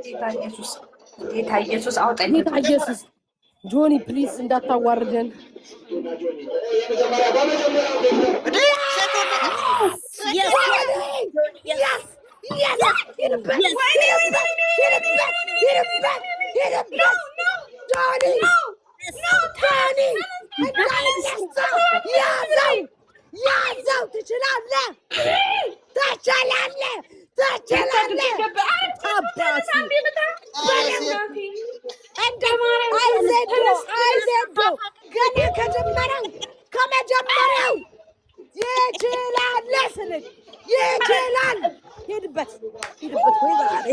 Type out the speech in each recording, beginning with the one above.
ጌታ ኢየሱስ አውጣኝ ጌታ ኢየሱስ ጆኒ ፕሊዝ እንዳታዋርደን ያዘው ትችላለህ ገና ከመጀመሪያው ይችላል ስልክ ይችላል ሄድበት ወይ ባሬ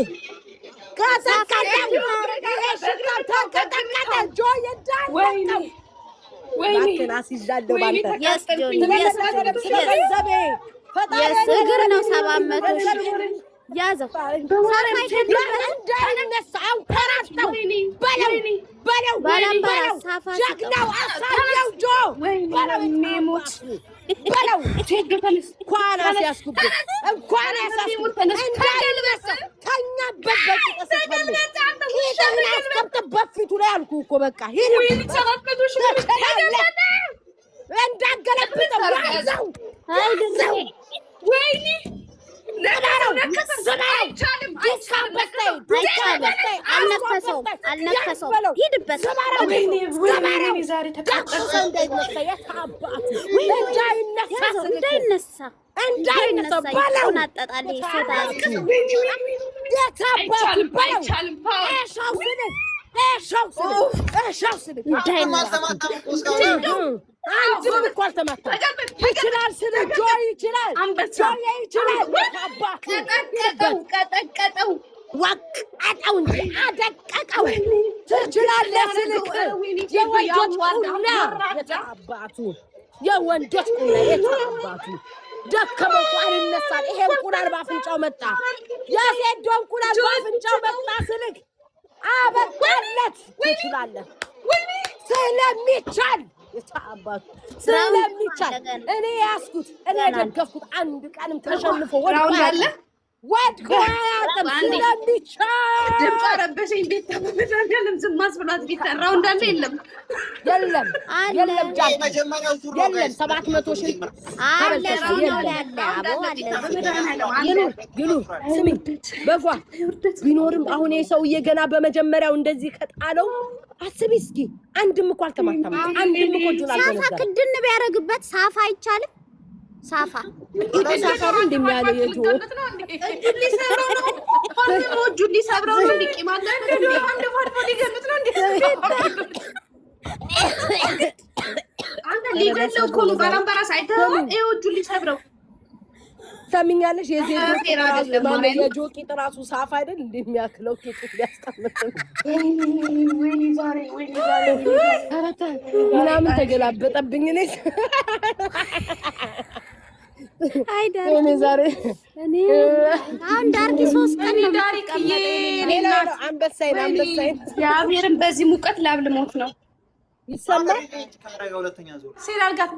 እግር ነው 700 ያዘው አልነከሰው ሂድበት ወቀጠው እንጂ አደቀቀው ትችላለህ ስልክ የወንዶች ቁና የታባቱ የወንዶች ቁና የታባቱ ደከመው አልነሳል ይሄ እንቁላል ባፍንጫው መጣ የሴት እንቁላል ባፍንጫው መጣ ስልክ አበቃለት ትችላለህ ስለሚቻል የታባቱ ስለሚቻል እኔ ያስኩት እኔ ደገፍኩት አንድ ቀንም ተሸንፎ ወድቋል ድምፅ ረበሸኝ ቤት ተመመዳለም ዝም ማስብላት ቢጠራው እንዳለ የለም 700 ሺህ አለ ስሚ በፏ ቢኖርም አሁን የሰውዬ ገና በመጀመሪያው እንደዚህ ከጣለው አስቢ እስኪ አንድም እኮ አልተማታም አንድም እኮ ጁላል ሳፋ ክድን ቢያረግበት ሳፋ አይቻልም ሳፋ ሳፋሩ እንደሚያለው የጆ ጁሊ ሰብረው ነው ሊቂማለ አንድ ፎቶ ሊገምት ነው እንዴ አንተ ሊገለው እኮ ነው ባላምባራስ አይተው እዩ ጁሊ ሰብረው ሰሚኛለሽ የጆቂ ጥራሱ ሳፋ አይደል እንደሚያክለው ኬት ሊያስቀምጥ ወይኔ ምናምን ተገላበጠብኝ እኔ አይደል ዛሬ እኔ አሁን ዳርኪ 3 ቀን ነው ሌላ አንበሳይን ያብሔርን በዚህ ሙቀት ላብልሞት ነው ይሰማል ሲራል ጋር